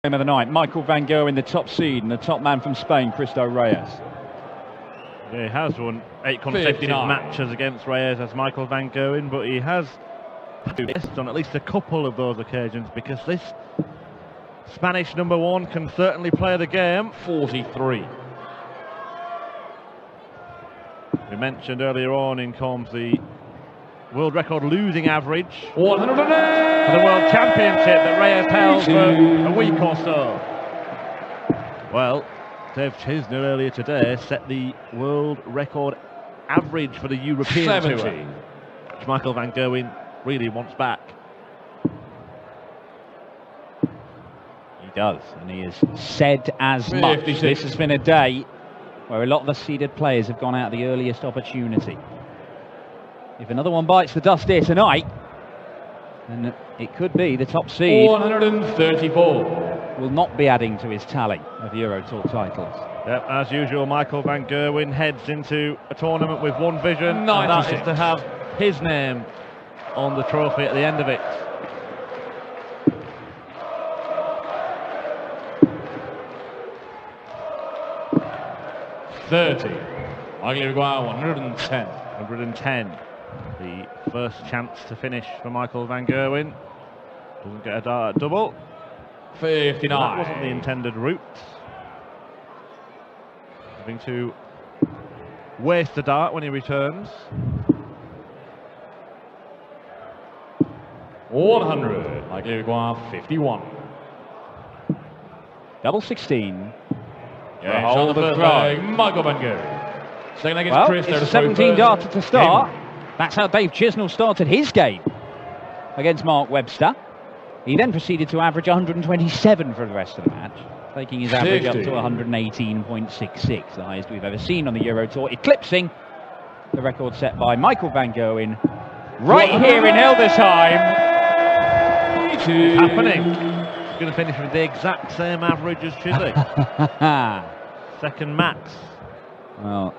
Game of the night, Michael van Gerwen, the top seed, and the top man from Spain, Cristo Reyes. Yeah, he has won 8 consecutive matches against Reyes as Michael van Gerwen, but he has missed on at least a couple of those occasions because this Spanish number 1 can certainly play the game. 43. We mentioned earlier on in comms the world record losing average 108 for the World Championship that Reyes held for a week or so. Well, Dave Chisner earlier today set the world record average for the European 70. Tour, which Michael van Gerwen really wants back. He does, and he has said as much. This has been a day where a lot of the seeded players have gone out at the earliest opportunity. If another one bites the dust here tonight, then it could be the top seed. 134. Will not be adding to his tally of Euro Tour titles. Yep, as usual, Michael van Gerwen heads into a tournament with one vision, 96. and that is to have his name on the trophy at the end of it. Michael Van 110. 110. The first chance to finish for Michael van Gerwen. Doesn't get a dart at double. 59. That wasn't the intended route. Having to waste the dart when he returns. 100. Michael Van 51. Double 16. Yeah, hold the throw. Michael van Gerwen. Second leg is Well, Cristo. it's a 17 darter to start. That's how Dave Chisnell started his game against Mark Webster. He then proceeded to average 127 for the rest of the match, taking his average up to 118.66, the highest we've ever seen on the Euro Tour, eclipsing the record set by Michael van Gerwen right here in Hildesheim. It's happening. He's going to finish with the exact same average as Chiswick. Second max. Well,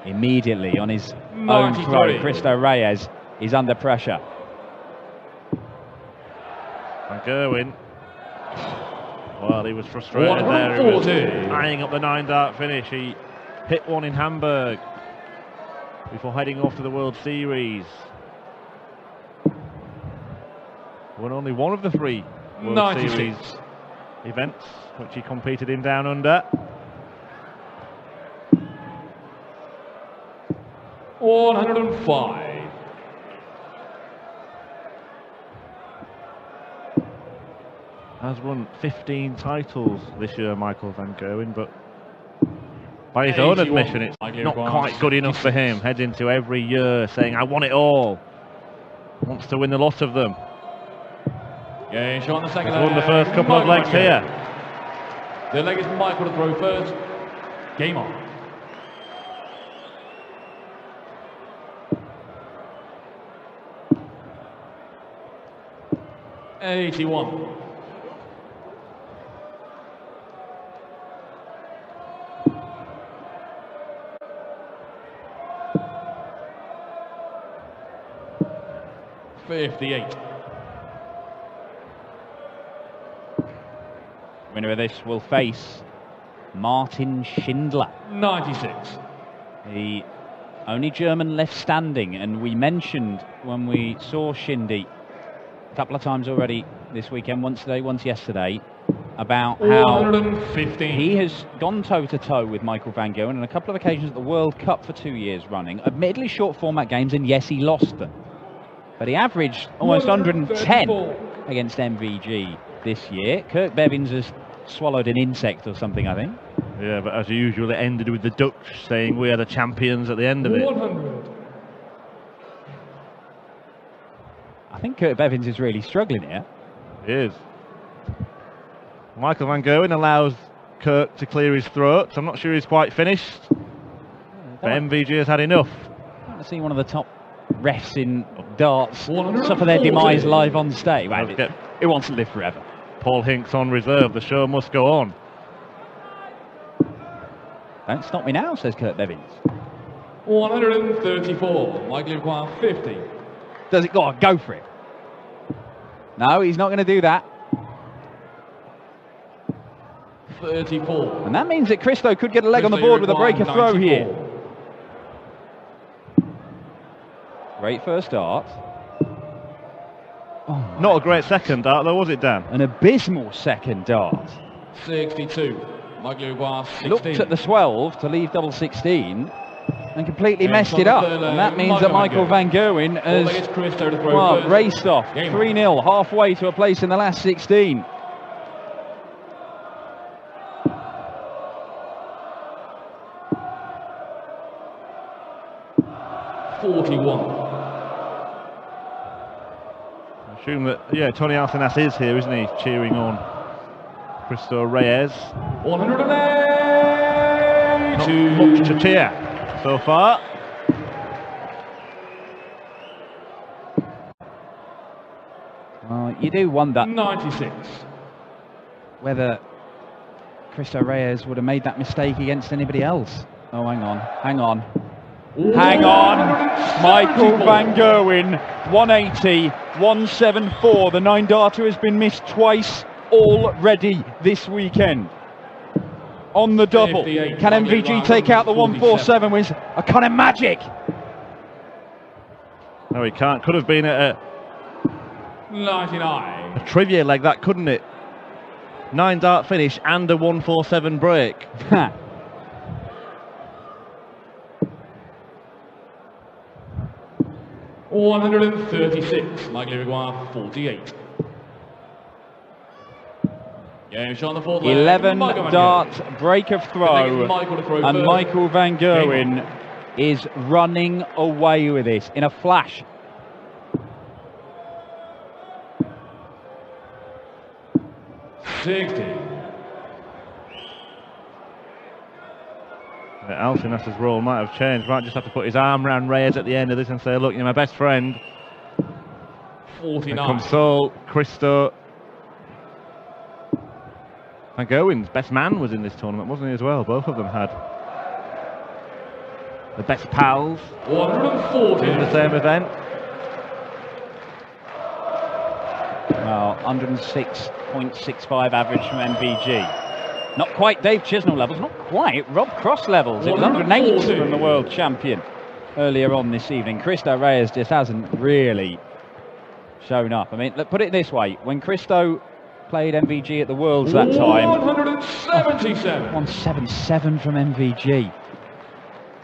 immediately on his own throw, Cristo Reyes is under pressure. Van Gerwen, well, he was frustrated there. He was eyeing up the 9-dart finish. He hit one in Hamburg before heading off to the World Series. Won only one of the 3 World Series events, which he competed in down under. 105. Has won 15 titles this year, Michael van Gerwen, but by his own admission, it's not quite good enough for him. Heads into every year saying, I want it all. Wants to win a lot of them. Yeah, shot on the second He's won the first couple of legs here. The leg is Michael to throw first. Game on. $81. $58. Winner of this will face Martin Schindler. 96. The only German left standing, and we mentioned when we saw Shindy a couple of times already this weekend, once today, once yesterday, about how 115. he has gone toe-to-toe with Michael van Gerwen on a couple of occasions at the World Cup for 2 years running, admittedly short format games, and yes, he lost them. But he averaged almost 110 against MVG this year. Kurt Bevins has swallowed an insect or something, I think. Yeah, but as usual, it ended with the Dutch saying we are the champions at the end of it. 100. I think Kurt Bevins is really struggling here. He is. Michael van Gerwen allows Kurt to clear his throat. I'm not sure he's quite finished. But MVG has had enough. I want to see one of the top refs in darts suffer their demise live on stage. Well, it wants to live forever. Paul Hinks on reserve. The show must go on. Don't stop me now, says Kurt Bevins. 134. Michael Van 50. Does it? Go for it. No, he's not going to do that. 134. And that means that Cristo could get a leg on the board with a breaker throw here. Great first dart. Oh, not a great second dart though, was it, Dan? An abysmal second dart. 62. Michael 16. Looked at the 12 to leave double 16 and completely messed it up. And that means that Michael van Gerwen has raced off 3-0, halfway to a place in the last 16. I assume that, yeah, Tony Alcinas is here, isn't he? Cheering on Cristo Reyes. 108. Not much to cheer so far. You do wonder 96. whether Cristo Reyes would have made that mistake against anybody else. Oh, hang on. Hang on, Michael van Gerwen, 180, 174. The 9-darter has been missed twice already this weekend. On the double, can MVG take out the 147 with a kind of magic? No, he can't. Could have been a 99. trivia leg, that, couldn't it? 9-dart finish and a 147 break. 136. Michael Uruguay 48. Game shot on the fourth leg. 11-dart break of throw, and Michael van Gerwen is running away with this in a flash. Alcinas's role might have changed. Might just have to put his arm around Reyes at the end of this and say, look, you're my best friend. 49. Console, Cristo. Van Gerwen's best man was in this tournament, wasn't he, as well? Both of them had the best pals 140 in the same event. Well, 106.65 average from MVG. Not quite Dave Chisnell levels, not quite Rob Cross levels. It was 108 from the world champion earlier on this evening. Cristo Reyes just hasn't really shown up. I mean, look, put it this way, when Cristo played MVG at the Worlds that time, 177. 177 from MVG.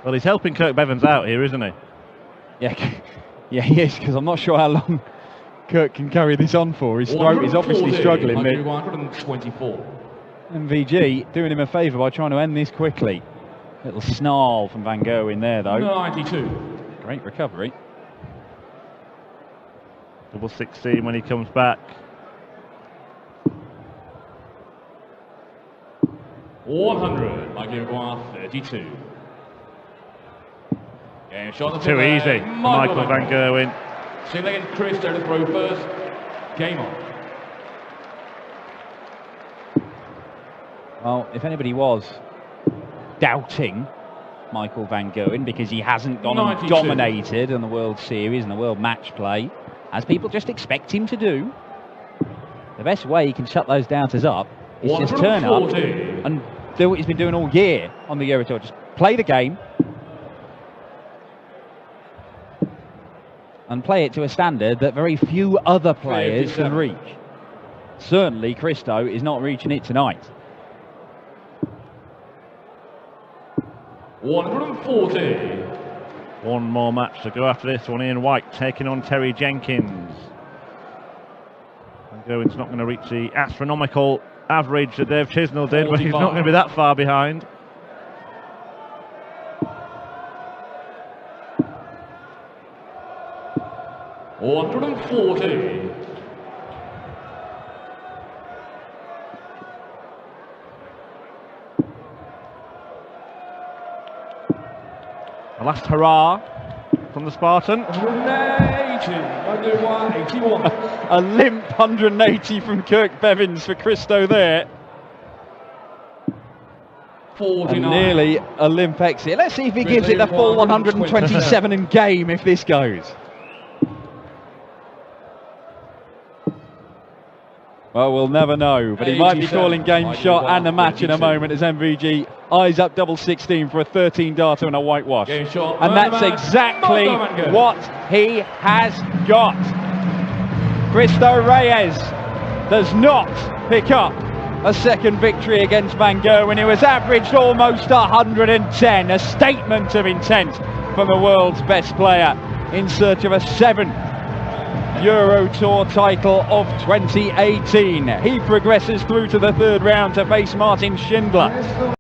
Well, he's helping Kirk Bevins out here, isn't he? Yeah, he is, because I'm not sure how long Kirk can carry this on for. His throat is obviously struggling. 124. MVG doing him a favour by trying to end this quickly. Little snarl from Van Gerwen there, though. 92. Great recovery. Double 16 when he comes back. 100. Michael Uruguay 32. Game shot. Too easy for Michael van Gerwen. Single against Cristo to throw first. Game on. Well, if anybody was doubting Michael van Gerwen because he hasn't gone and dominated in the World Series and the World Match Play, as people just expect him to do, the best way he can shut those doubters up is just turn up and do what he's been doing all year on the Euro Tour. Just play the game and play it to a standard that very few other players can reach. Certainly Cristo is not reaching it tonight. 140. One more match to go after this one. Ian White taking on Terry Jenkins. Van Gerwen's not going to reach the astronomical average that Dave Chisnell did, but he's not going to be that far behind. $140. A last hurrah from the Spartan. 181. A limp 180 from Kirk Bevins for Cristo there. 49. And nearly a limp exit. Let's see if he gives it the full 127 and game if this goes. Well, we'll never know, but he might be calling game shot and the match in a moment as MVG eyes up double 16 for a 13-darter and a whitewash. And that's exactly what he has got. Cristo Reyes does not pick up a second victory against Van Gerwen, who has averaged almost 110, a statement of intent from the world's best player in search of a 7th Euro Tour title of 2018. He progresses through to the 3rd round to face Martin Schindler.